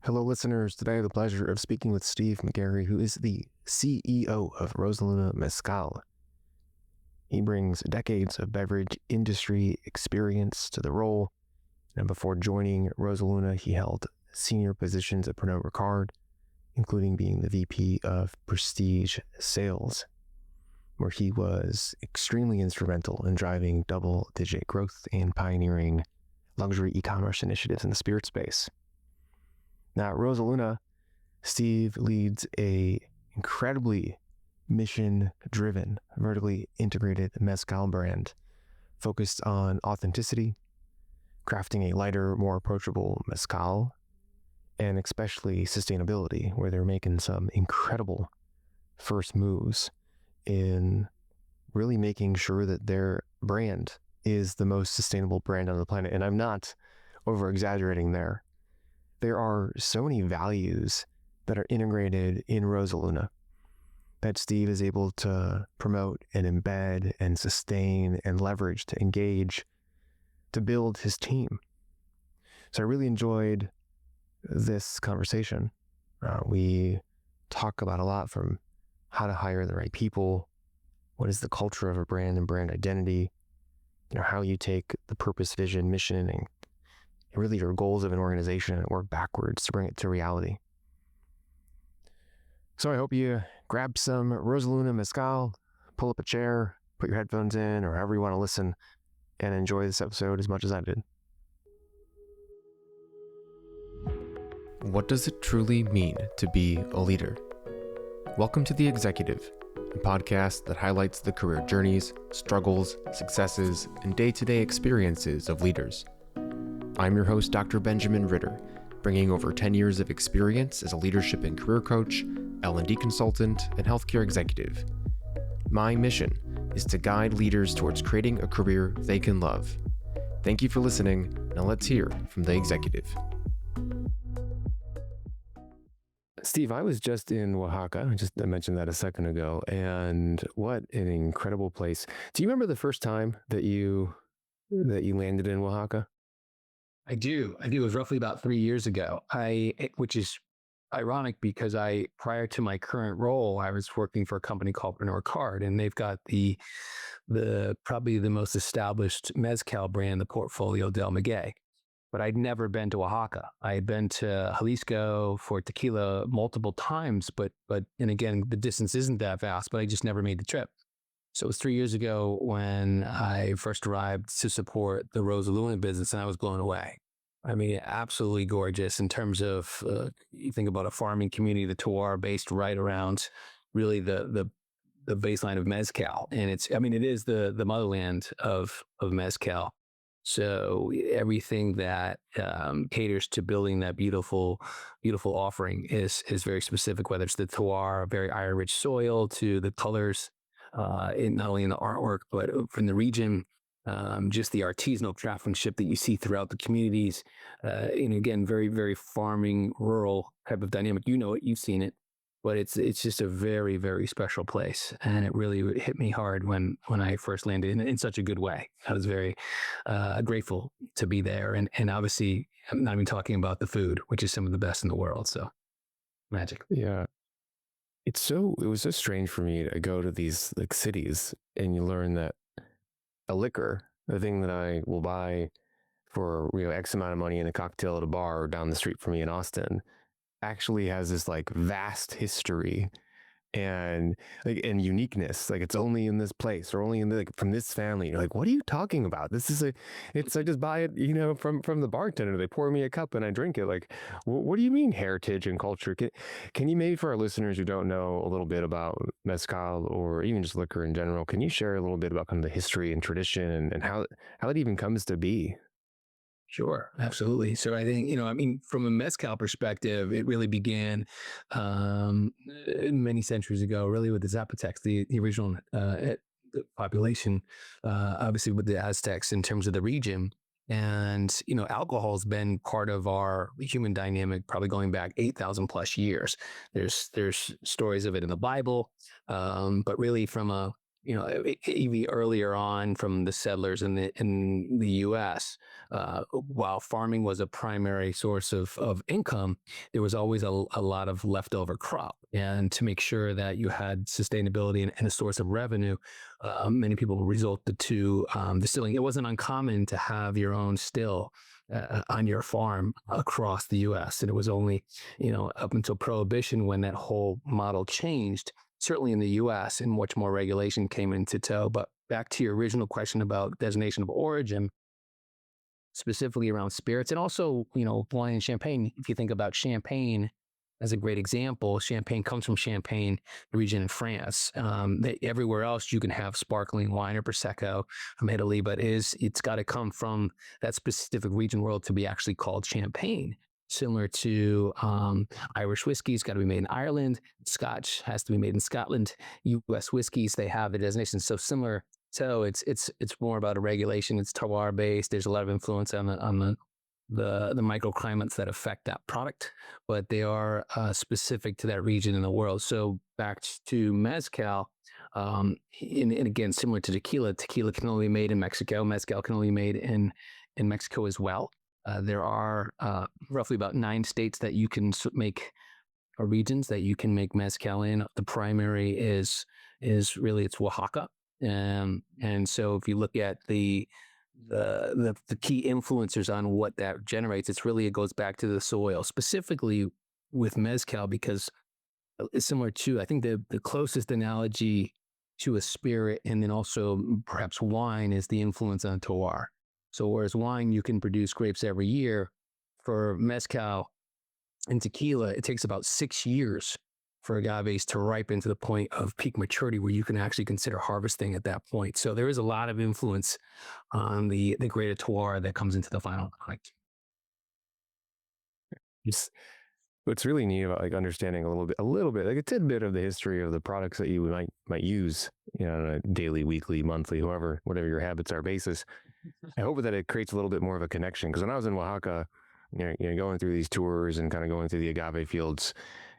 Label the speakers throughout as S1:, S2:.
S1: Hello, listeners. Today I have the pleasure of speaking with Steve McGarry, who is the CEO of Rosaluna Mezcal. He brings decades of beverage industry experience to the role, and before joining Rosaluna, he held senior positions at Pernod Ricard, including being the VP of Prestige Sales, where he was extremely instrumental in driving double-digit growth and pioneering luxury e-commerce initiatives in the spirit space. Now, at Rosaluna, Steve leads a incredibly mission-driven, vertically integrated mezcal brand focused on authenticity, crafting a lighter, more approachable mezcal, and especially sustainability, where they're making some incredible first moves in really making sure that their brand is the most sustainable brand on the planet. And I'm not over-exaggerating there. There are so many values that are integrated in Rosaluna that Steve is able to promote and embed and sustain and leverage to engage to build his team. So I really enjoyed this conversation. We talk about a lot, from how to hire the right people, what is the culture of a brand and brand identity, how you take the purpose, vision, mission, and really your goals of an organization and work backwards to bring it to reality. So I hope you grab some Rosaluna Mezcal, pull up a chair, put your headphones in, or however you want to listen, and enjoy this episode as much as I did. What does it truly mean to be a leader? Welcome to The Executive, a podcast that highlights the career journeys, struggles, successes, and day-to-day experiences of leaders. I'm your host, Dr. Benjamin Ritter, bringing over 10 years of experience as a leadership and career coach, L&D consultant, and healthcare executive. My mission is to guide leaders towards creating a career they can love. Thank you for listening. Now let's hear from the executive. Steve, I was just in Oaxaca. I mentioned that a second ago, and what an incredible place. Do you remember the first time that you landed in Oaxaca?
S2: I do. It was roughly about 3 years ago. Which is ironic because prior to my current role, I was working for a company called Pernod Ricard, and they've got the probably the most established mezcal brand in the portfolio, Del Maguey. But I'd never been to Oaxaca. I had been to Jalisco for tequila multiple times, and again, the distance isn't that vast, but I just never made the trip. So it was 3 years ago when I first arrived to support the Rosaluna business, and I was blown away. I mean, absolutely gorgeous in terms of, you think about a farming community, the terroir based right around really the baseline of mezcal. And it is the motherland of mezcal. So everything that caters to building that beautiful offering is very specific, whether it's the terroir, very iron-rich soil, to the colors, not only in the artwork, but from the region, just the artisanal craftsmanship that you see throughout the communities. And again, very, very farming, rural type of dynamic. You know it, you've seen it, but it's just a very, very special place. And it really hit me hard when I first landed in such a good way. I was very grateful to be there. And obviously, I'm not even talking about the food, which is some of the best in the world. So magic.
S1: Yeah. It was so strange for me to go to these cities and you learn that a liquor, the thing that I will buy for X amount of money in a cocktail at a bar down the street from me in Austin, actually has this vast history and uniqueness. It's only in this place, or only in from this family. You're like, what are you talking about? I just buy it, from the bartender. They pour me a cup and I drink it. What do you mean heritage and culture? Can you, maybe for our listeners who don't know a little bit about mezcal or even just liquor in general, can you share a little bit about kind of the history and tradition and how it even comes to be?
S2: Sure, absolutely. So I think, from a mezcal perspective, it really began many centuries ago, really with the Zapotecs, the original the population, obviously with the Aztecs in terms of the region. And, alcohol has been part of our human dynamic, probably going back 8,000 plus years. There's stories of it in the Bible, but really from a even earlier on from the settlers in the U.S., while farming was a primary source of income, there was always a lot of leftover crop. And to make sure that you had sustainability and a source of revenue, many people resorted to distilling. It wasn't uncommon to have your own still on your farm across the U.S. And it was only, up until Prohibition when that whole model changed, certainly in the U.S., and much more regulation came into tow. But back to your original question about designation of origin, specifically around spirits, and also, wine and champagne. If you think about champagne as a great example, champagne comes from Champagne region in France. Everywhere else you can have sparkling wine or Prosecco from Italy, but it's got to come from that specific region world to be actually called champagne. Similar to Irish whiskey's got to be made in Ireland. Scotch has to be made in Scotland. U.S. whiskeys, they have the designation. So similar. So it's more about a regulation. It's terroir based. There's a lot of influence on the microclimates that affect that product, but they are specific to that region in the world. So back to mezcal, and again, similar to tequila can only be made in Mexico. Mezcal can only be made in Mexico as well. There are roughly about 9 states that you can make, or regions that you can make mezcal in. The primary is really it's Oaxaca, and so if you look at the key influencers on what that generates, it goes back to the soil, specifically with mezcal, because it's similar to, I think the closest analogy to a spirit, and then also perhaps wine, is the influence on terroir. So whereas wine, you can produce grapes every year, for mezcal and tequila, it takes about 6 years for agaves to ripen to the point of peak maturity where you can actually consider harvesting at that point. So there is a lot of influence on the greater terroir that comes into the final product.
S1: What's really neat about understanding a little bit, like a tidbit of the history of the products that you might use, on a daily, weekly, monthly, whatever your habits are basis. I hope that it creates a little bit more of a connection, because when I was in Oaxaca, going through these tours and kind of going through the agave fields,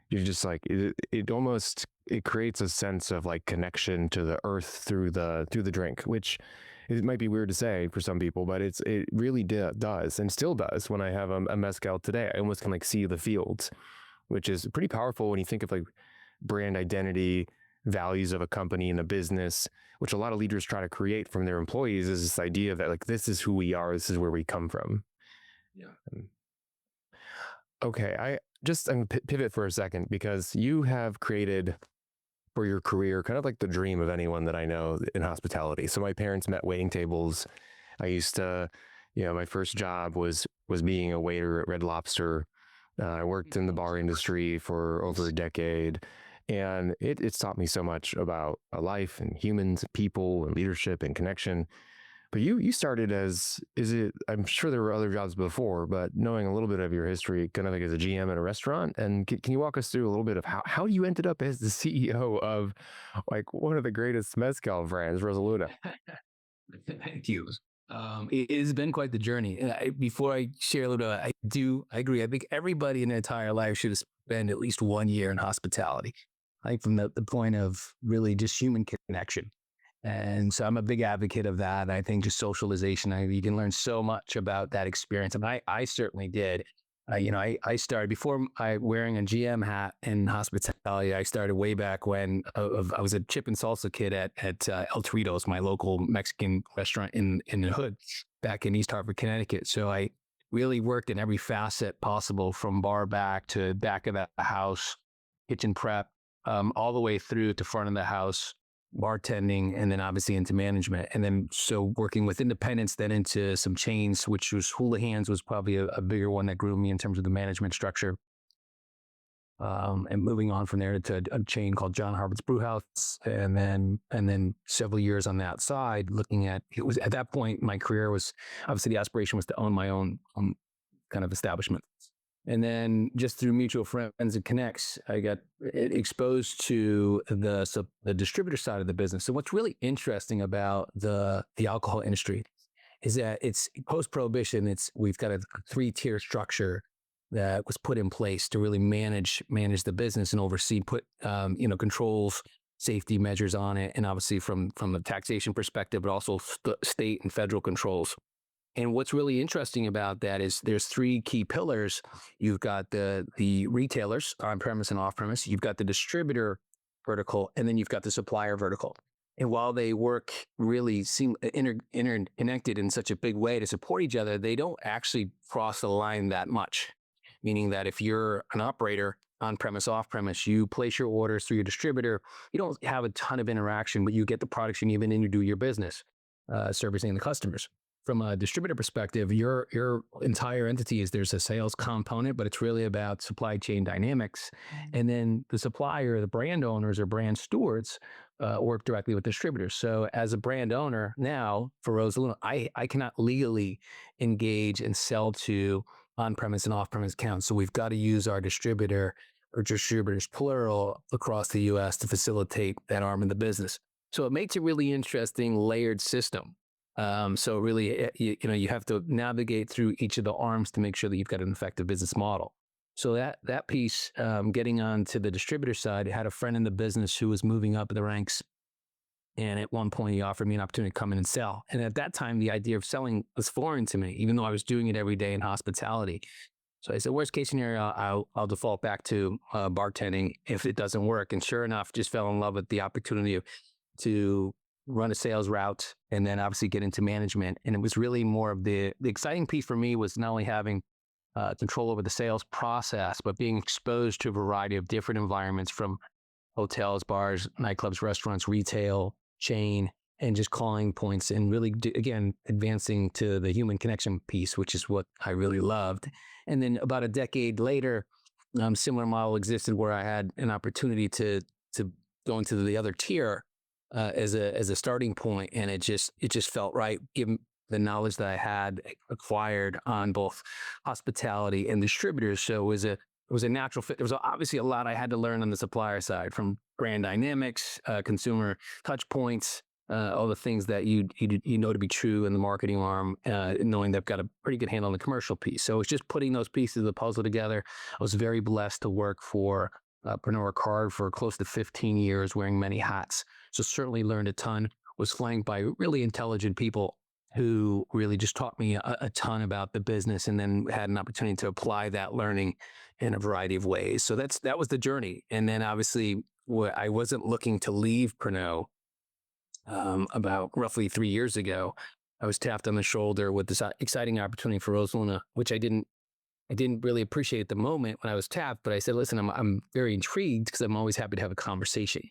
S1: you're just like, it creates a sense of like connection to the earth through the drink, which it might be weird to say for some people, but it really does, and still does. When I have a mezcal today, I almost can like see the fields, which is pretty powerful when you think of like brand identity, values of a company and a business, which a lot of leaders try to create from their employees, is this idea that like, this is who we are, this is where we come from.
S2: Yeah.
S1: Okay, I'm going to pivot for a second, because you have created for your career kind of like the dream of anyone that I know in hospitality. So my parents met waiting tables. I used to, my first job was being a waiter at Red Lobster. I worked in the bar industry for over a decade, and it's taught me so much about life and humans, people, and leadership and connection. But you started I'm sure there were other jobs before, but knowing a little bit of your history, kind of like as a GM at a restaurant, and can you walk us through a little bit of how you ended up as the CEO of like one of the greatest mezcal brands, Rosaluna?
S2: Thank you. It has been quite the journey. Before I share a little bit, I agree. I think everybody in their entire life should spend at least 1 year in hospitality. I think from the point of really just human connection. And so I'm a big advocate of that. I think just socialization, you can learn so much about that experience. And I certainly did. I started before wearing a GM hat in hospitality. I started way back when I was a chip and salsa kid at El Torito's, my local Mexican restaurant in the hood back in East Hartford, Connecticut. So I really worked in every facet possible, from bar back to back of the house, kitchen prep, all the way through to front of the house, bartending, and then obviously into management. And then so working with independents, then into some chains, which was Houlihan's was probably a bigger one that grew me in terms of the management structure. And moving on from there to a chain called John Harvard's Brewhouse. And then several years on that side, looking at, it was at that point, my career was, obviously the aspiration was to own my own kind of establishment. And then just through mutual friends and connects, I got exposed to the distributor side of the business. So what's really interesting about the alcohol industry is that it's post-prohibition. We've got a 3-tier structure that was put in place to really manage the business and oversee, controls safety measures on it, and obviously from a taxation perspective, but also state and federal controls. And what's really interesting about that is there's three key pillars. You've got the retailers on premise and off premise. You've got the distributor vertical, and then you've got the supplier vertical. And while they work really interconnected in such a big way to support each other, they don't actually cross the line that much. Meaning that if you're an operator on premise, off premise, you place your orders through your distributor. You don't have a ton of interaction, but you get the products you need and you do your business, servicing the customers. From a distributor perspective, your entire entity there's a sales component, but it's really about supply chain dynamics. And then the supplier, the brand owners or brand stewards work directly with distributors. So as a brand owner now for Rosaluna, I cannot legally engage and sell to on-premise and off-premise accounts. So we've got to use our distributor or distributors plural across the US to facilitate that arm of the business. So it makes a really interesting layered system. So really, you have to navigate through each of the arms to make sure that you've got an effective business model. So that piece, getting on to the distributor side, I had a friend in the business who was moving up the ranks. And at one point, he offered me an opportunity to come in and sell. And at that time, the idea of selling was foreign to me, even though I was doing it every day in hospitality. So I said, worst case scenario, I'll default back to bartending if it doesn't work. And sure enough, just fell in love with the opportunity to run a sales route and then obviously get into management. And it was really more of the exciting piece for me was not only having control over the sales process, but being exposed to a variety of different environments from hotels, bars, nightclubs, restaurants, retail, chain, and just calling points and really, again, advancing to the human connection piece, which is what I really loved. And then about a decade later, similar model existed where I had an opportunity to go into the other tier as a starting point, and it just felt right given the knowledge that I had acquired on both hospitality and distributors. So it was a natural fit. There was obviously a lot I had to learn on the supplier side, from brand dynamics, consumer touch points, all the things that you know to be true in the marketing arm, knowing they've got a pretty good handle on the commercial piece. So it's just putting those pieces of the puzzle together. I was very blessed to work for Pernod Ricard for close to 15 years, wearing many hats. So certainly learned a ton, was flanked by really intelligent people who really just taught me a ton about the business, and then had an opportunity to apply that learning in a variety of ways. So that was the journey. And then obviously I wasn't looking to leave Pernod. About roughly 3 years ago, I was tapped on the shoulder with this exciting opportunity for Rosaluna, which I didn't really appreciate at the moment when I was tapped, but I said, listen, I'm very intrigued because I'm always happy to have a conversation.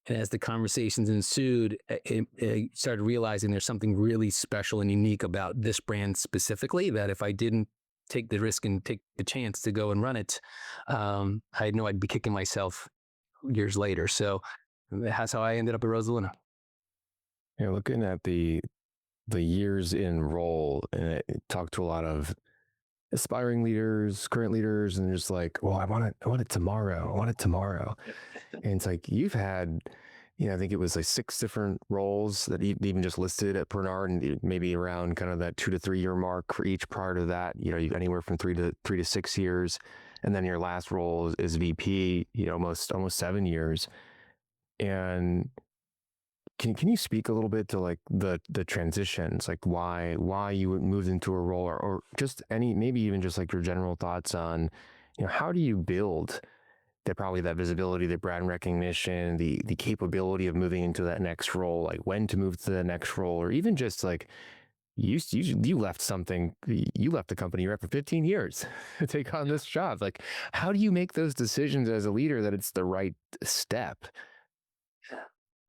S2: And as the conversations ensued, I started realizing there's something really special and unique about this brand specifically, that if I didn't take the risk and take the chance to go and run it, I know I'd be kicking myself years later. So that's how I ended up at Rosaluna.
S1: Yeah, looking at the years in role, and I talked to a lot of aspiring leaders, current leaders, and they're just like, well, I want it tomorrow. I want it tomorrow. And it's like, you've had, I think it was like 6 different roles that you even just listed at Pernod, and maybe around kind of that 2 to 3 year mark for each. Prior to that, you've anywhere from 3 to 6 years. And then your last role is VP, almost 7 years. And can you speak a little bit to like the transitions, like why you moved into a role, or just maybe even just like your general thoughts on, how do you build that visibility, the brand recognition, the capability of moving into that next role, like when to move to the next role, or even just like you left the company you're at for 15 years to take on this job. Like, how do you make those decisions as a leader that it's the right step?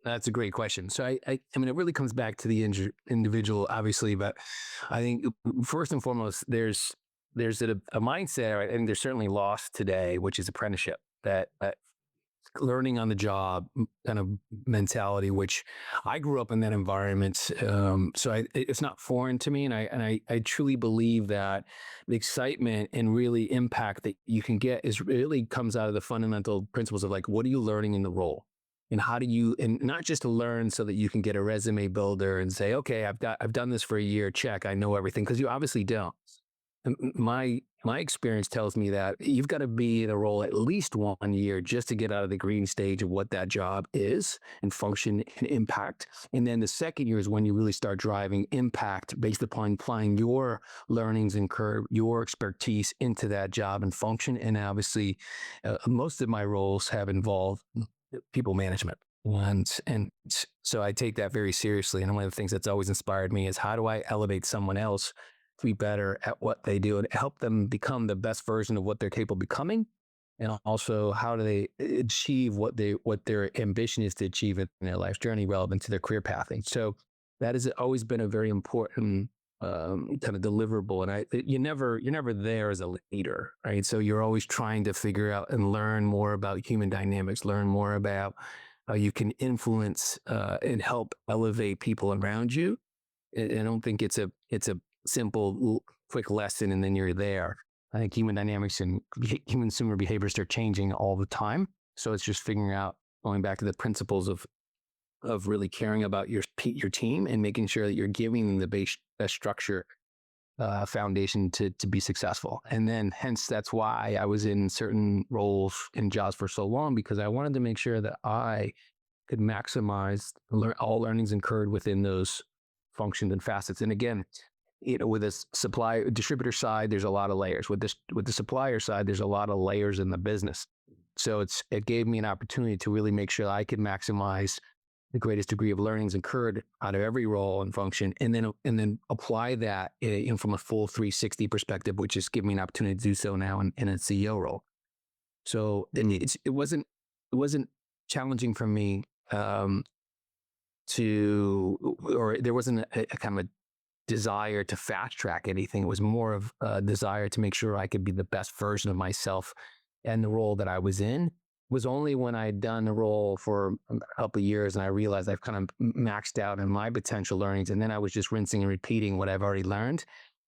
S2: That's a great question. So I mean, it really comes back to the individual, obviously, but I think first and foremost, there's a mindset, and there's certainly lost today, which is apprenticeship, that learning on the job kind of mentality, which I grew up in that environment. So it's not foreign to me. And I truly believe that the excitement and really impact that you can get really comes out of the fundamental principles of like, what are you learning in the role? And how do you, and not just to learn so that you can get a resume builder and say, okay, I've done this for a year, check, I know everything, because you obviously don't. And my my experience tells me that you've got to be in a role at least 1 year just to get out of the green stage of what that job is and function and impact. And then the second year is when you really start driving impact based upon applying your learnings and curve, your expertise into that job and function. And obviously, most of my roles have involved people management. And so I take that very seriously. And one of the things that's always inspired me is how do I elevate someone else to be better at what they do and help them become the best version of what they're capable of becoming, and also how do they achieve what their ambition is to achieve in their life's journey relevant to their career pathing. So that has always been a very important kind of deliverable. And you're never there as a leader, right? So you're always trying to figure out and learn more about human dynamics, learn more about how you can influence and help elevate people around you. I don't think it's a simple, quick lesson and then you're there. I think human dynamics and human consumer behaviors are changing all the time. So it's just figuring out, going back to the principles of really caring about your team and making sure that you're giving them the best structure, foundation to be successful. And then hence that's why I was in certain roles and jobs for so long, because I wanted to make sure that I could maximize all learnings incurred within those functions and facets. And again, with this distributor side, there's a lot of layers. With the supplier side, there's a lot of layers in the business. So it gave me an opportunity to really make sure I could maximize the greatest degree of learnings incurred out of every role and function, and then apply that from a full 360 perspective, which is giving me an opportunity to do so now in a CEO role. So it wasn't challenging for me or there wasn't a kind of a desire to fast track anything. It was more of a desire to make sure I could be the best version of myself. And the role that I was in was only when I had done the role for a couple of years and I realized I've kind of maxed out on my potential learnings. And then I was just rinsing and repeating what I've already learned.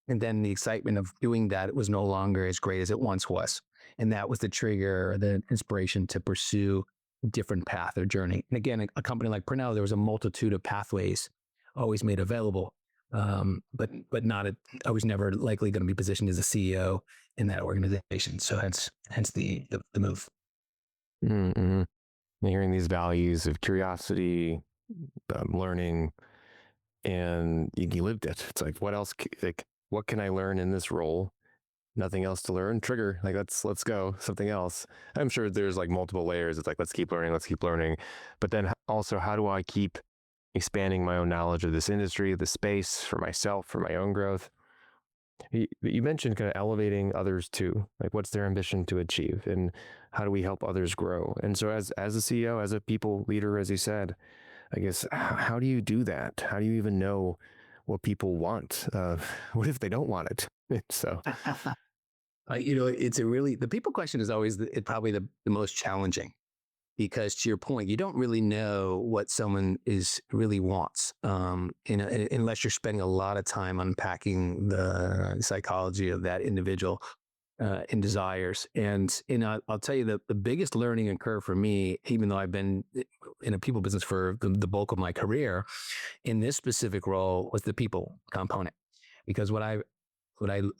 S2: And then the excitement of doing that was no longer as great as it once was. And that was the trigger, the inspiration to pursue a different path or journey. And again, a company like Purnell, there was a multitude of pathways always made available. But not I was never likely going to be positioned as a CEO in that organization. So hence the move.
S1: Mm-hmm. Hearing these values of curiosity, learning, and you lived it. It's like, what else? Like, what can I learn in this role? Nothing else to learn. Trigger. Like, let's go. Something else. I'm sure there's like multiple layers. It's like, let's keep learning. But then also, how do I keep expanding my own knowledge of this industry, the space for myself, for my own growth? You mentioned kind of elevating others too. Like, what's their ambition to achieve, and how do we help others grow? And so, as a CEO, as a people leader, as you said, I guess, how do you do that? How do you even know what people want? What if they don't want it? So,
S2: it's the people question is always probably the most challenging. Because to your point, you don't really know what someone really wants, unless you're spending a lot of time unpacking the psychology of that individual and desires. And I'll tell you the biggest learning curve for me, even though I've been in a people business for the bulk of my career, in this specific role was the people component. Because what I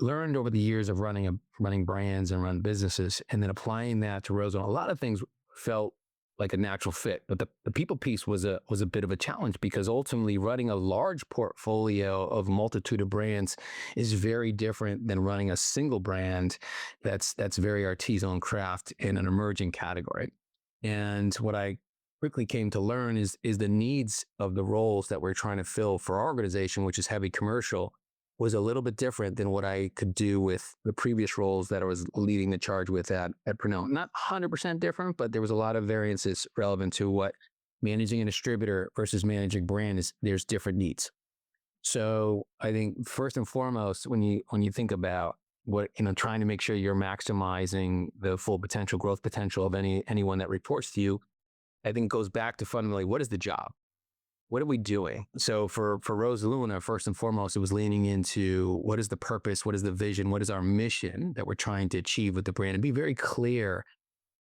S2: learned over the years of running brands and run businesses, and then applying that to Rosaluna, a lot of things felt like a natural fit. But the people piece was a bit of a challenge, because ultimately running a large portfolio of multitude of brands is very different than running a single brand that's very artisanal craft in an emerging category. And what I quickly came to learn is the needs of the roles that we're trying to fill for our organization, which is heavy commercial, was a little bit different than what I could do with the previous roles that I was leading the charge with at Purnell. Not 100% different, but there was a lot of variances relevant to what managing a distributor versus managing brand is. There's different needs. So I think first and foremost, when you think about what, trying to make sure you're maximizing the full potential, growth potential of anyone that reports to you, I think goes back to fundamentally, what is the job? What are we doing? So for Rosaluna, first and foremost, it was leaning into what is the purpose, what is the vision, what is our mission that we're trying to achieve with the brand, and be very clear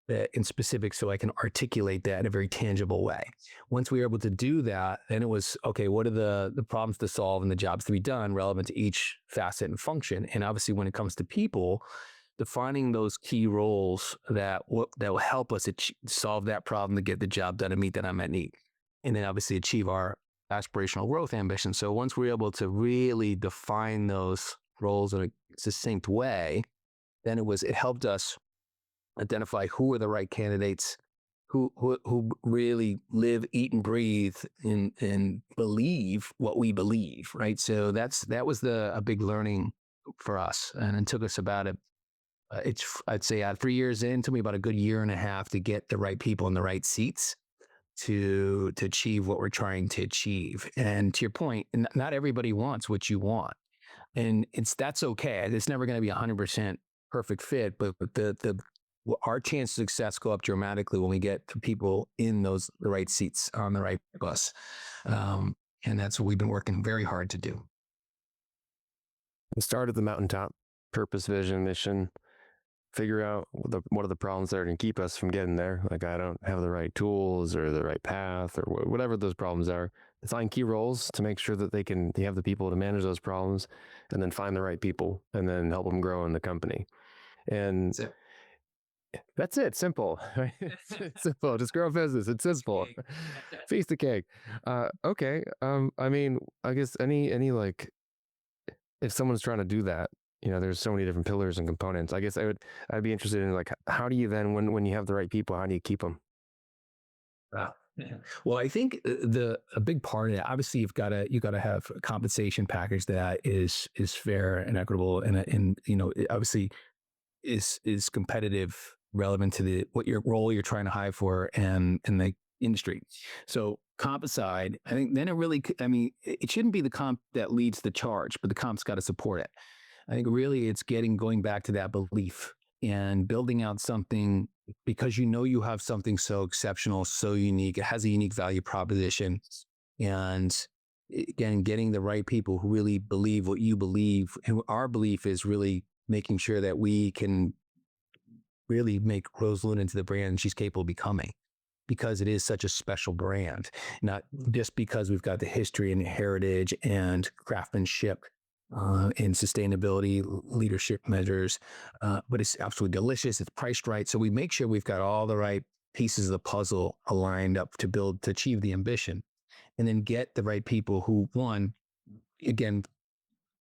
S2: in specific so I can articulate that in a very tangible way. Once we were able to do that, then it was, okay, what are the problems to solve and the jobs to be done relevant to each facet and function? And obviously when it comes to people, defining those key roles that will help us solve that problem to get the job done and meet that unmet need. And then obviously achieve our aspirational growth ambition. So once we're able to really define those roles in a succinct way, then it helped us identify who are the right candidates, who really live, eat, and breathe and believe what we believe, right? So that was a big learning for us, and it took us about I'd say 3 years in, it took me about a good year and a half to get the right people in the right seats to achieve what we're trying to achieve. And to your point, not everybody wants what you want, and that's okay. It's never going to be 100% perfect fit, but our chance of success go up dramatically when we get to people in the right seats on the right bus, and that's what we've been working very hard to do.
S1: Start at the mountaintop, purpose, vision, mission. Figure out what are the problems that are going to keep us from getting there. Like, I don't have the right tools or the right path or whatever those problems are. Define key roles to make sure that they have the people to manage those problems, and then find the right people and then help them grow in the company. And that's it. Simple. It's simple. Just grow a business. It's simple. Feast the cake. Okay. I mean, I guess any like, if someone's trying to do that, there's so many different pillars and components. I guess I'd be interested in, like, how do you then, when you have the right people, how do you keep them?
S2: Wow. Yeah. Well, I think a big part of it, obviously, you got to have a compensation package that is fair and equitable, and it obviously is competitive, relevant to what your role you're trying to hire for and the industry. So comp aside, I think then it shouldn't be the comp that leads the charge, but the comp's got to support it. I think really it's going back to that belief and building out something because you have something so exceptional, so unique. It has a unique value proposition. And again, getting the right people who really believe what you believe. And our belief is really making sure that we can really make Rosaluna into the brand she's capable of becoming, because it is such a special brand, not just because we've got the history and heritage and craftsmanship and sustainability leadership measures, but it's absolutely delicious. It's priced right. So we make sure we've got all the right pieces of the puzzle aligned up to achieve the ambition, and then get the right people who, one, again,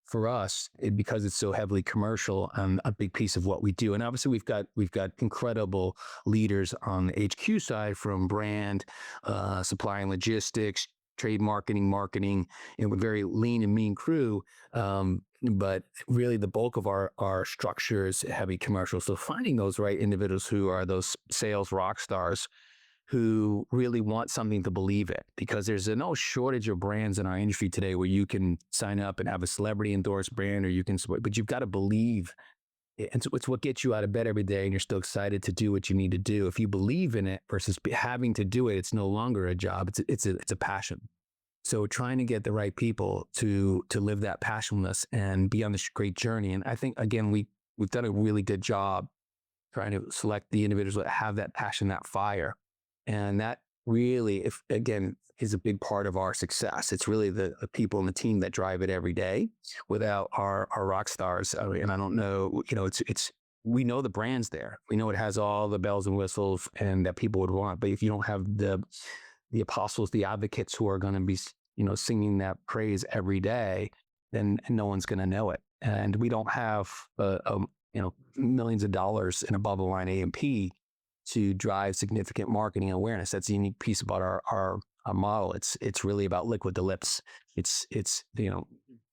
S2: for us, because it's so heavily commercial, a big piece of what we do. And obviously we've got incredible leaders on the HQ side, from brand, supply and logistics, trade marketing, and we're a very lean and mean crew. But really the bulk of our structure is heavy commercial. So finding those right individuals who are those sales rock stars who really want something to believe in, because there's no shortage of brands in our industry today where you can sign up and have a celebrity endorsed brand, or you can support, but you've got to believe. And so it's what gets you out of bed every day, and you're still excited to do what you need to do. If you believe in it versus having to do it, it's no longer a job. It's a passion. So trying to get the right people to live that passionless and be on this great journey. And I think, again, we've done a really good job trying to select the individuals that have that passion, that fire. And that really, is a big part of our success. It's really the people in the team that drive it every day. Without our rock stars, and I don't know, we know the brand's there. We know it has all the bells and whistles and that people would want. But if you don't have the apostles, the advocates who are going to be, singing that praise every day, then no one's going to know it. And we don't have, millions of dollars in above the line A&P to drive significant marketing awareness. That's a unique piece about our model. It's really about liquid to lips. It's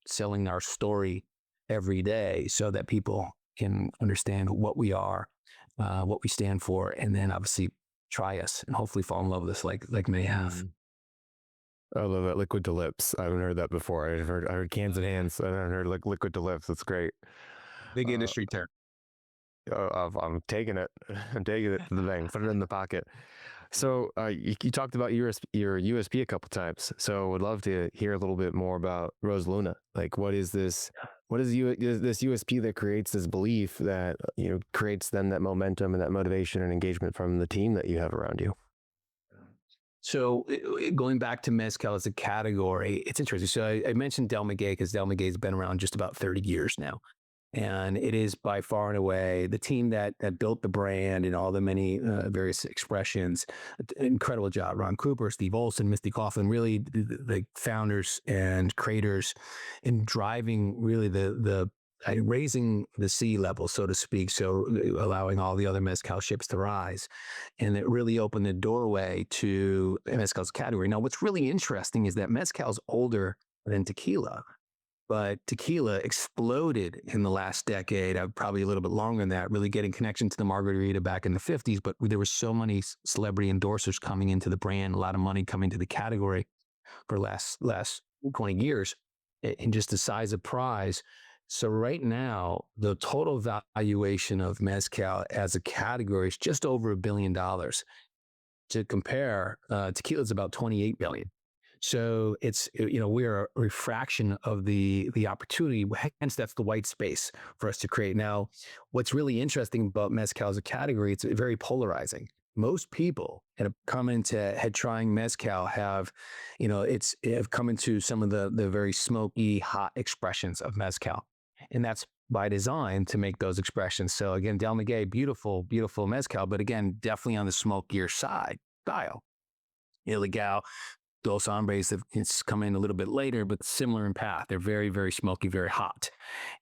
S2: selling our story every day so that people can understand what we are, what we stand for, and then obviously try us and hopefully fall in love with us like many have.
S1: I love that, liquid to lips. I haven't heard that before. I heard cans and hands. I haven't heard like liquid to lips. That's great.
S2: Big industry term.
S1: I'm taking it. I'm taking it to the bank. Put it in the pocket. So you talked about your USP a couple times. So would love to hear a little bit more about Rosaluna. Like, what is this? What is this USP that creates this belief that creates then that momentum and that motivation and engagement from the team that you have around you?
S2: So going back to mezcal as a category, it's interesting. So I mentioned Del Maguey because Del Maguey has been around just about 30 years now. And it is by far and away the team that built the brand and all the many various expressions. Incredible job. Ron Cooper, Steve Olson, Misty Coughlin, really the founders and creators in driving really the raising the sea level, so to speak. So allowing all the other mezcal ships to rise. And it really opened the doorway to mezcal's category. Now, what's really interesting is that mezcal's older than tequila. But tequila exploded in the last decade, probably a little bit longer than that, really getting connection to the margarita back in the 50s. But there were so many celebrity endorsers coming into the brand, a lot of money coming to the category for last 20 years, and just the size of prize. So right now, the total valuation of mezcal as a category is just over $1 billion. To compare, tequila is about 28 billion. So it's, we're a refraction of the opportunity. Hence, that's the white space for us to create. Now, what's really interesting about mezcal as a category, it's very polarizing. Most people that have come into trying mezcal have come into some of the very smoky, hot expressions of mezcal. And that's by design to make those expressions. So again, Del Maguey, beautiful, beautiful mezcal, but again, definitely on the smokier side style. Ilegal, Dos Hombres have come in a little bit later, but similar in path. They're very, very smoky, very hot.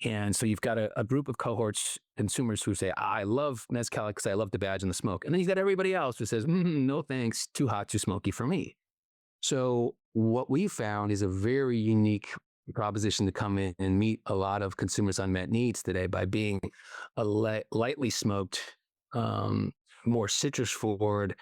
S2: And so you've got a group of cohorts, consumers who say, I love mezcal because I love the badge and the smoke. And then you've got everybody else who says, no thanks, too hot, too smoky for me. So what we found is a very unique proposition to come in and meet a lot of consumers' unmet needs today by being a lightly smoked, more citrus forward,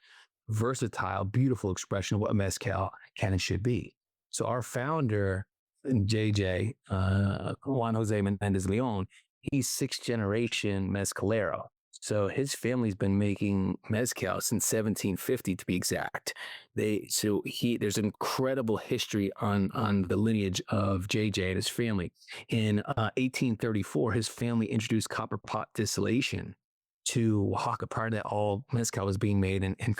S2: versatile, beautiful expression of what mezcal can and should be. So our founder, JJ, Juan Jose Mendez Leon, he's 6th generation mezcalero. So his family's been making mezcal since 1750, to be exact. There's an incredible history on the lineage of JJ and his family. In 1834, his family introduced copper pot distillation to Oaxaca. Prior to that, all mezcal was being made in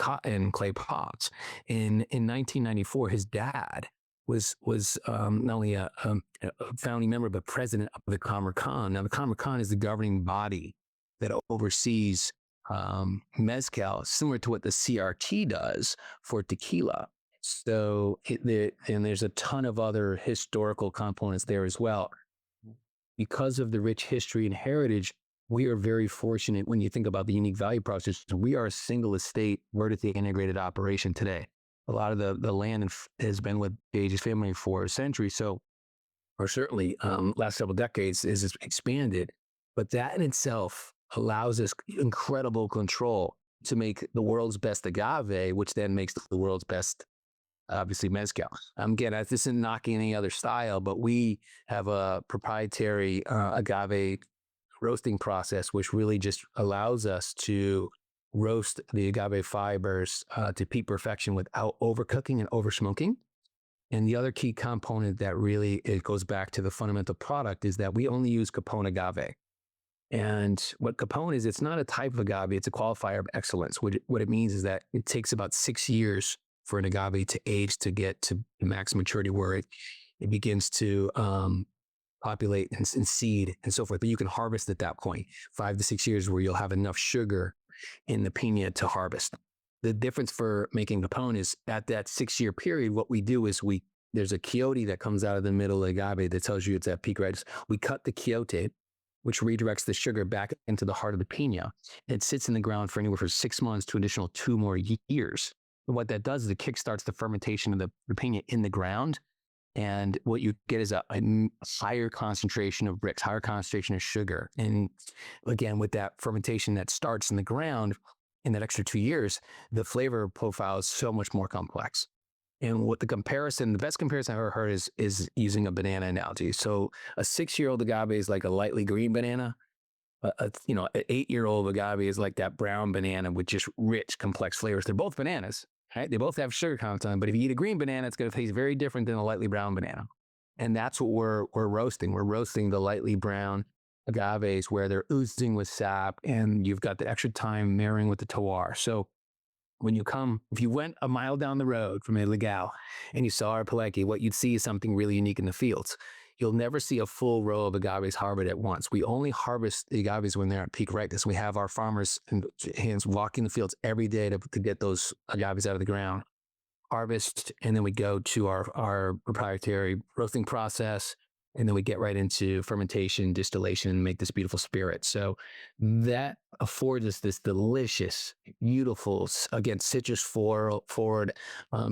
S2: clay pots. In 1994, his dad was not only a founding member, but president of the Comercon. Now, the Comercon is the governing body that oversees mezcal, similar to what the CRT does for tequila. So, and there's a ton of other historical components there as well. Because of the rich history and heritage, we are very fortunate when you think about the unique value proposition. We are a single estate, vertically integrated operation today. A lot of the land has been with JJ's family for centuries, or certainly last several decades is expanded. But that in itself allows us incredible control to make the world's best agave, which then makes the world's best, obviously, mezcal. Again, this isn't knocking any other style, but we have a proprietary agave roasting process, which really just allows us to roast the agave fibers to peak perfection without overcooking and oversmoking. And the other key component that really it goes back to the fundamental product is that we only use Capone agave. And what Capone is, it's not a type of agave, it's a qualifier of excellence. What it means is that it takes about 6 years for an agave to age to get to maximum maturity where it begins to populate and seed and so forth. But you can harvest at that point, 5 to 6 years where you'll have enough sugar in the piña to harvest. The difference for making Capone is at that 6-year period, what we do is there's a quiote that comes out of the middle of the agave that tells you it's at peak readiness. We cut the quiote, which redirects the sugar back into the heart of the piña. It sits in the ground for anywhere from 6 months to additional 2 more years. And what that does is it kickstarts the fermentation of the piña in the ground. And what you get is a higher concentration of bricks, higher concentration of sugar. And again, with that fermentation that starts in the ground in that extra 2 years, the flavor profile is so much more complex. And what the best comparison I've ever heard is using a banana analogy. So a 6-year-old agave is like a lightly green banana. An 8-year-old agave is like that brown banana with just rich, complex flavors. They're both bananas, right? They both have sugar content, but if you eat a green banana, it's going to taste very different than a lightly brown banana. And that's what we're roasting. We're roasting the lightly brown agaves where they're oozing with sap, and you've got the extra time marrying with the terroir. So when you come, if you went a mile down the road from Legal and you saw our Pilecki, what you'd see is something really unique in the fields. You'll never see a full row of agaves harvested at once. We only harvest the agaves when they're at peak ripeness. We have our farmers and hands walking the fields every day to get those agaves out of the ground, harvest, and then we go to our proprietary roasting process, and then we get right into fermentation, distillation, and make this beautiful spirit. So that affords us this delicious, beautiful, again, citrus forward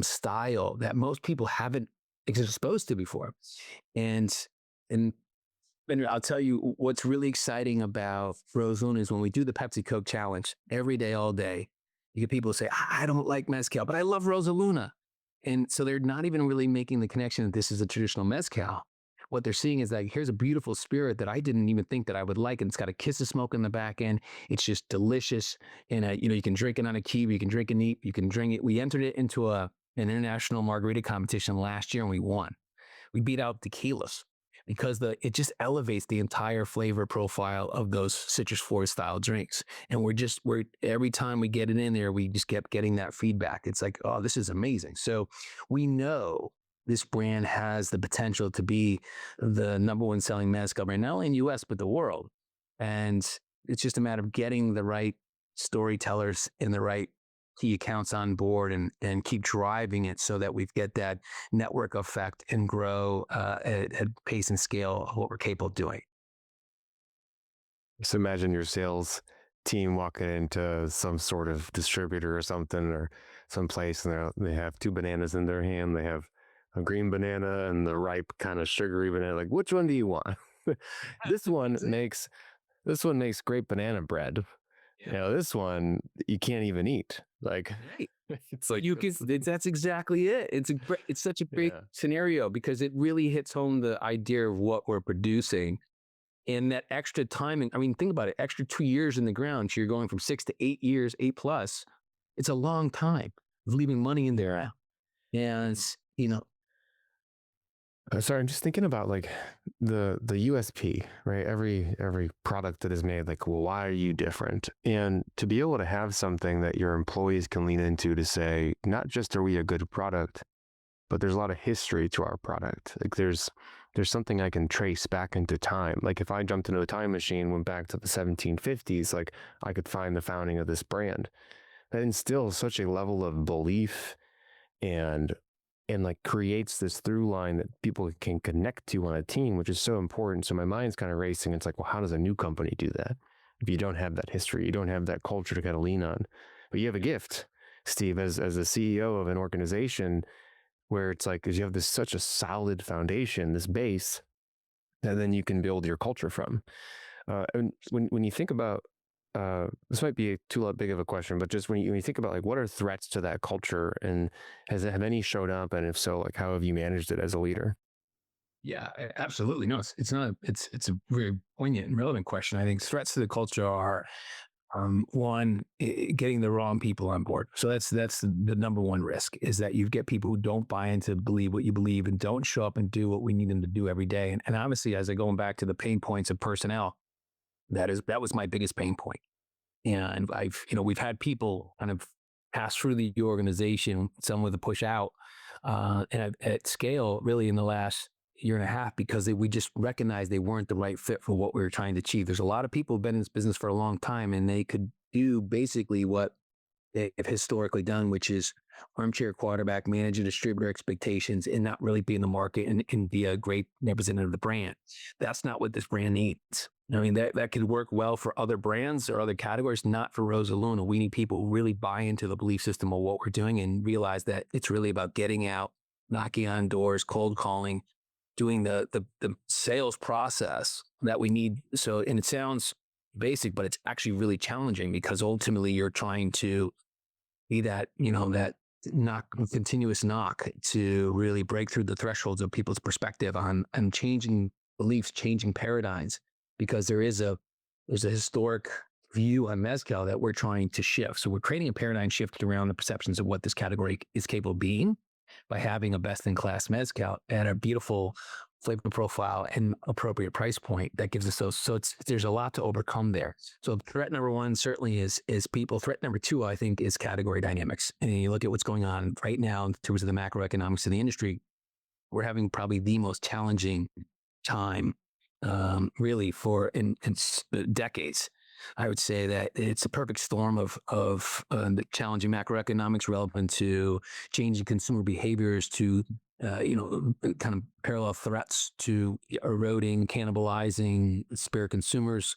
S2: style that most people haven't exposed to before. And and I'll tell you what's really exciting about Rosaluna is when we do the Pepsi Coke challenge every day, all day, you get people say, I don't like mezcal, but I love Rosaluna. And so they're not even really making the connection that this is a traditional mezcal. What they're seeing is like, here's a beautiful spirit that I didn't even think that I would like. And it's got a kiss of smoke in the back end. It's just delicious. And, you can drink it on a kiwi, you can drink it neat, you can drink it. We entered it into an international margarita competition last year and we won. We beat out tequilas because it just elevates the entire flavor profile of those citrus forward style drinks. And we're every time we get it in there, we just kept getting that feedback. It's like, oh, this is amazing. So we know this brand has the potential to be the #1 selling mezcal brand, not only in the US, but the world. And it's just a matter of getting the right storytellers in the right key accounts on board and keep driving it so that we get that network effect and grow at pace and scale of what we're capable of doing.
S1: Just imagine your sales team walking into some sort of distributor or something or someplace, and they have 2 bananas in their hand. They have a green banana and the ripe kind of sugary banana. Like, which one do you want? this one makes this one makes great banana bread.
S2: Yeah.
S1: This one you can't even eat. Like,
S2: Right.
S1: it's like
S2: That's exactly it. It's such a great
S1: yeah.
S2: scenario because it really hits home the idea of what we're producing and that extra timing. I mean, think about it, extra 2 years in the ground. So you're going from 6 to 8 years, 8+. It's a long time of leaving money in there. And,
S1: Sorry, I'm just thinking about like the USP, right? Every product that is made, like, well, why are you different? And to be able to have something that your employees can lean into to say, not just are we a good product, but there's a lot of history to our product. Like there's something I can trace back into time. Like if I jumped into a time machine, went back to the 1750s, like I could find the founding of this brand. That instills such a level of belief and like creates this through line that people can connect to on a team, which is so important. So my mind's kind of racing. It's like, well, how does a new company do that? If you don't have that history, you don't have that culture to kind of lean on. But you have a gift, Steve, as a CEO of an organization where it's like, 'cause you have this such a solid foundation, this base, and then you can build your culture from. And when you think about this might be too big of a question, but just when you think about like what are threats to that culture, and have any showed up, and if so, like how have you managed it as a leader?
S2: Yeah, absolutely. No, it's not. It's a very poignant and relevant question. I think threats to the culture are one, getting the wrong people on board. So that's the #1 risk is that you get people who don't buy into believe what you believe and don't show up and do what we need them to do every day. And obviously, as I going back to the pain points of personnel, that was my biggest pain point. And we've had people kind of pass through the organization, some with a push out, and at scale, really in the last year and a half, because we just recognized they weren't the right fit for what we were trying to achieve. There's a lot of people who've been in this business for a long time, and they could do basically what they've historically done, which is armchair quarterback, manage and distributor expectations, and not really be in the market and be a great representative of the brand. That's not what this brand needs. I mean, that could work well for other brands or other categories, not for Rosaluna. We need people who really buy into the belief system of what we're doing and realize that it's really about getting out, knocking on doors, cold calling, doing the sales process that we need. So, and it sounds basic, but it's actually really challenging because ultimately you're trying to be that, that continuous knock to really break through the thresholds of people's perspective on changing beliefs, changing paradigms, because there's a historic view on mezcal that we're trying to shift. So we're creating a paradigm shift around the perceptions of what this category is capable of being by having a best-in-class mezcal at a beautiful flavor profile, and appropriate price point that gives us those. So there's a lot to overcome there. So threat number one certainly is people. Threat number two, I think, is category dynamics. And you look at what's going on right now in terms of the macroeconomics of the industry. We're having probably the most challenging time, really, for in decades. I would say that it's a perfect storm of the challenging macroeconomics relevant to changing consumer behaviors, to kind of parallel threats to eroding, cannibalizing spirit consumers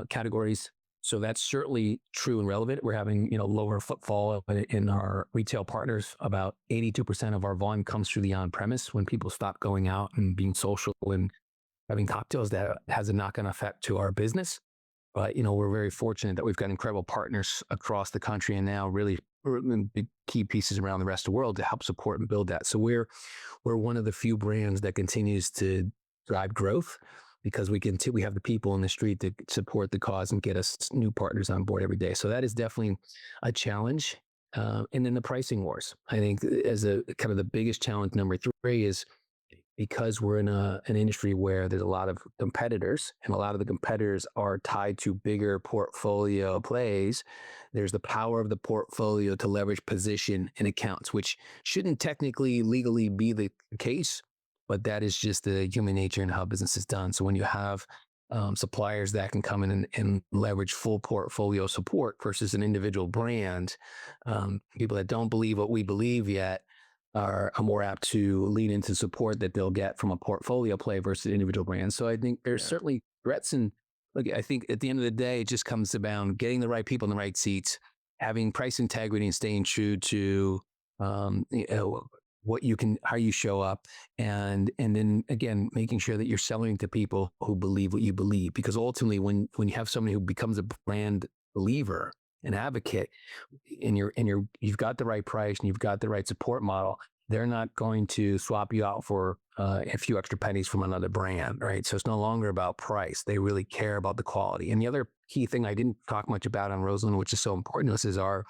S2: categories. So that's certainly true and relevant. We're having lower footfall in our retail partners. About 82% of our volume comes through the on-premise. When people stop going out and being social and having cocktails, that has a knock-on effect to our business. But we're very fortunate that we've got incredible partners across the country, and now really big key pieces around the rest of the world to help support and build that. So we're one of the few brands that continues to drive growth, because we have the people in the street to support the cause and get us new partners on board every day. So that is definitely a challenge. And then the pricing wars, I think, as a kind of the biggest challenge. Number three is, because we're in an industry where there's a lot of competitors, and a lot of the competitors are tied to bigger portfolio plays, there's the power of the portfolio to leverage position in accounts, which shouldn't technically legally be the case, but that is just the human nature and how business is done. So when you have suppliers that can come in and leverage full portfolio support versus an individual brand, people that don't believe what we believe yet are more apt to lean into support that they'll get from a portfolio play versus individual brands. So I think there's certainly threats. And look, I think at the end of the day, it just comes about getting the right people in the right seats, having price integrity, and staying true to what you can, how you show up, and then again, making sure that you're selling to people who believe what you believe. Because ultimately, when you have somebody who becomes a brand believer, an advocate, and you've got the right price and you've got the right support model, they're not going to swap you out for a few extra pennies from another brand, right? So it's no longer about price. They really care about the quality. And the other key thing I didn't talk much about on Rosaluna, which is so important to us, is our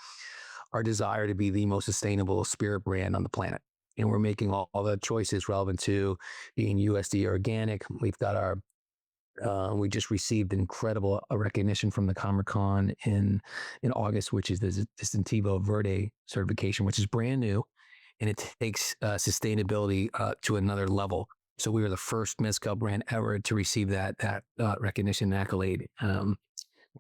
S2: desire to be the most sustainable spirit brand on the planet. And we're making all the choices relevant to being USD organic. We've got we just received incredible recognition from the Comic-Con in August, which is the Distintivo Verde certification, which is brand new, and it takes sustainability to another level. So we were the first mezcal brand ever to receive that recognition and accolade,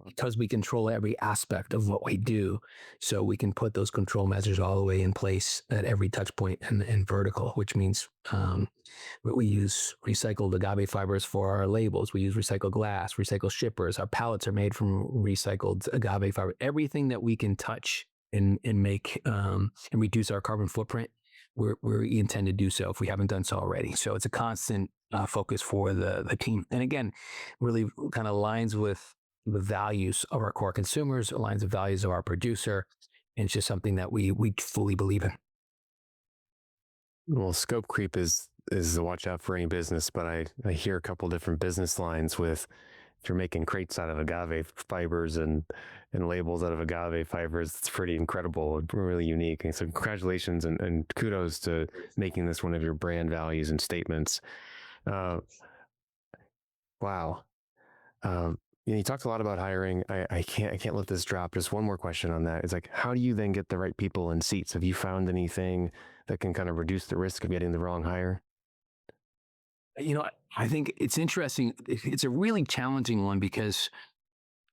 S2: because we control every aspect of what we do. So we can put those control measures all the way in place at every touch point and vertical, which means we use recycled agave fibers for our labels. We use recycled glass, recycled shippers. Our pallets are made from recycled agave fiber. Everything that we can touch and make and reduce our carbon footprint, we intend to do so if we haven't done so already. So it's a constant focus for the team. And again, really kind of aligns with the values of our core consumers, aligns with values of our producer. And it's just something that we fully believe in.
S1: Well, scope creep is a watch out for any business, but I hear a couple different business lines with, if you're making crates out of agave fibers and labels out of agave fibers, it's pretty incredible and really unique. And so congratulations and kudos to making this one of your brand values and statements. Wow. You talked a lot about hiring. I can't let this drop. Just one more question on that. It's like, how do you then get the right people in seats? Have you found anything that can kind of reduce the risk of getting the wrong hire?
S2: I think it's interesting. It's a really challenging one, because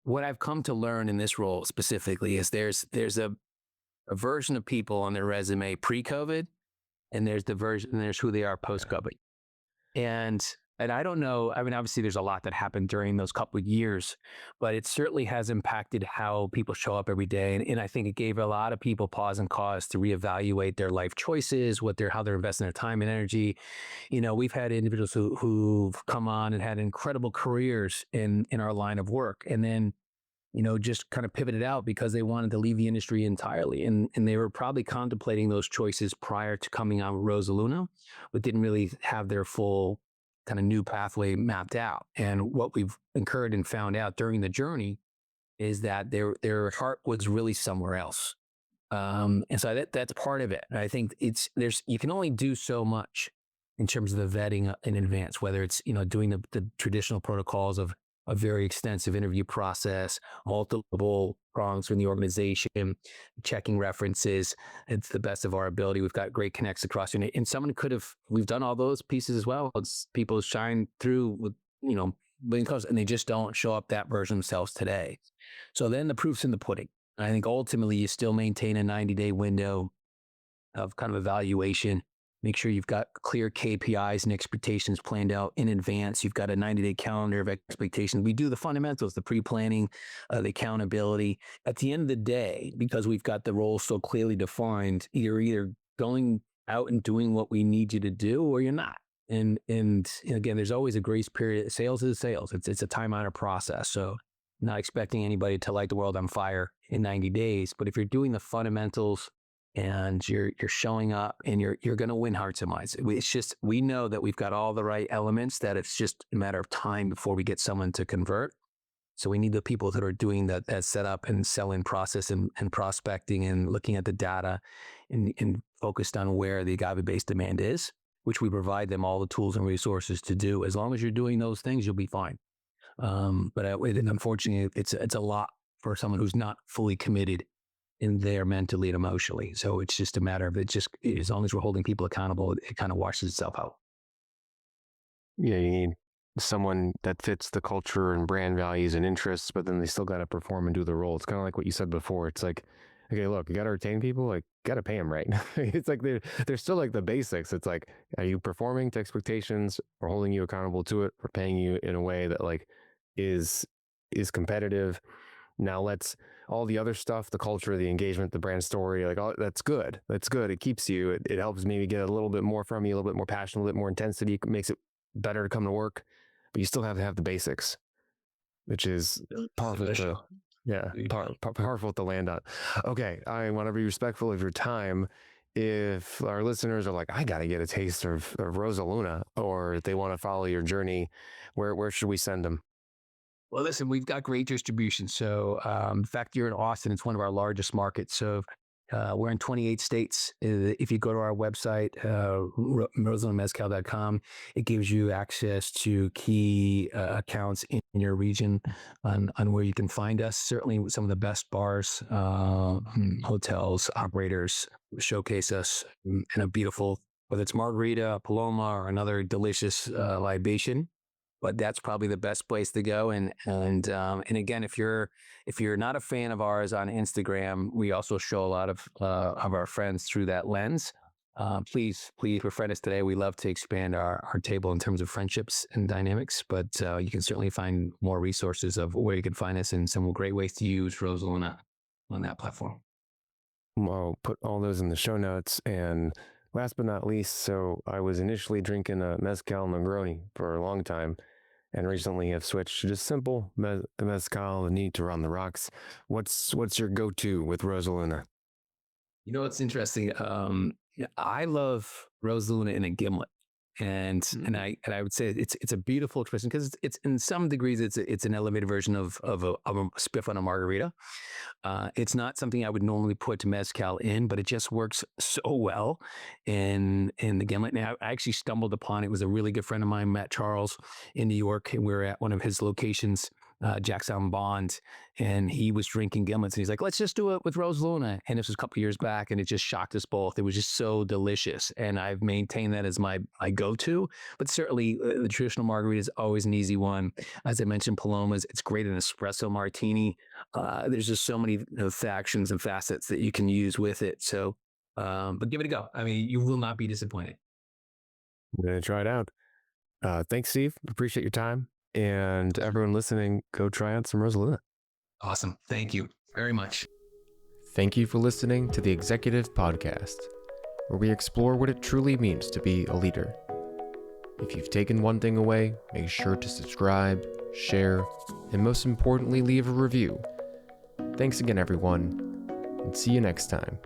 S2: what I've come to learn in this role specifically is there's a version of people on their resume pre-COVID, and there's who they are post-COVID. And I don't know, I mean, obviously there's a lot that happened during those couple of years, but it certainly has impacted how people show up every day. And I think it gave a lot of people pause and cause to reevaluate their life choices, how they're investing their time and energy. We've had individuals who've come on and had incredible careers in our line of work, and then just kind of pivoted out because they wanted to leave the industry entirely. And they were probably contemplating those choices prior to coming on with Rosaluna, but didn't really have their full kind of new pathway mapped out. And what we've incurred and found out during the journey is that their heart was really somewhere else. And so that's part of it. And I think you can only do so much in terms of the vetting in advance, whether it's, doing the traditional protocols of a very extensive interview process, multiple prongs from the organization, checking references. It's the best of our ability. We've got great connects across your name. And we've done all those pieces as well. It's people shine through with, million colors, and they just don't show up that version themselves today. So then the proof's in the pudding. And I think ultimately you still maintain a 90-day window of kind of evaluation. Make sure you've got clear KPIs and expectations planned out in advance. You've got a 90-day calendar of expectations. We do the fundamentals, the pre-planning, the accountability. At the end of the day, because we've got the roles so clearly defined, you're either going out and doing what we need you to do, or you're not. And again, there's always a grace period. Sales is sales. It's a time-honored process. So not expecting anybody to light the world on fire in 90 days. But if you're doing the fundamentals, and you're showing up, and you're going to win hearts and minds. It's just, we know that we've got all the right elements, that it's just a matter of time before we get someone to convert. So we need the people that are doing that setup and selling process and prospecting and looking at the data and focused on where the agave-based demand is, which we provide them all the tools and resources to do. As long as you're doing those things, you'll be fine. But unfortunately, it's a lot for someone who's not fully committed in there mentally and emotionally. So it's just a matter of as long as we're holding people accountable, it kind of washes itself out.
S1: Yeah, you need someone that fits the culture and brand values and interests, but then they still got to perform and do the role. It's kind of like what you said before. It's like, okay, look, you got to retain people, like, got to pay them right. It's like they're still like the basics. It's like, are you performing to expectations? We're holding you accountable to it. We're paying you in a way that like is competitive. Now let's all the other stuff, the culture, the engagement, the brand story, like all that's good. That's good. It keeps you, it helps maybe get a little bit more from you, a little bit more passion, a little bit more intensity. It makes it better to come to work, but you still have to have the basics, which is powerful powerful to land on. Okay. I want to be respectful of your time. If our listeners are like, I got to get a taste of Rosaluna, or if they want to follow your journey, where should we send them?
S2: Well, listen, we've got great distribution. So, in fact, you're in Austin. It's one of our largest markets. So, we're in 28 states. If you go to our website, rosalunamezcal.com, it gives you access to key accounts in your region on where you can find us. Certainly, some of the best bars, hotels, operators showcase us in a beautiful, whether it's margarita, paloma, or another delicious libation. But that's probably the best place to go. And again, if you're not a fan of ours on Instagram, we also show a lot of our friends through that lens. Please befriend us today. We love to expand our table in terms of friendships and dynamics. But you can certainly find more resources of where you can find us and some great ways to use Rosaluna on that platform.
S1: I'll put all those in the show notes. And last but not least, so I was initially drinking a mezcal Negroni for a long time, and recently have switched to just simple mezcal, the need to run the rocks. What's your go-to with Rosaluna?
S2: It's interesting. I love Rosaluna in a gimlet. And I would say it's a beautiful expression, because it's in some degrees it's an elevated version of a spiff on a margarita. It's not something I would normally put mezcal in, but it just works so well in the gimlet. Now, I actually stumbled upon it. It was a really good friend of mine, Matt Charles, in New York, and we were at one of his locations, Jackson Bond, and he was drinking gimlets, and he's like, let's just do it with Rosaluna. And this was a couple of years back, and it just shocked us both. It was just so delicious, and I've maintained that as my go-to. But certainly the traditional margarita is always an easy one. As I mentioned, Palomas, it's great in espresso martini. There's just so many factions and facets that you can use with it. So, but give it a go. I mean, you will not be disappointed.
S1: I'm going to try it out. Thanks, Steve. Appreciate your time. And everyone listening, go try out some Rosaluna.
S2: Awesome. Thank you very much.
S1: Thank you for listening to the Executive Podcast, where we explore what it truly means to be a leader. If you've taken one thing away, make sure to subscribe, share, and most importantly, leave a review. Thanks again, everyone, and see you next time.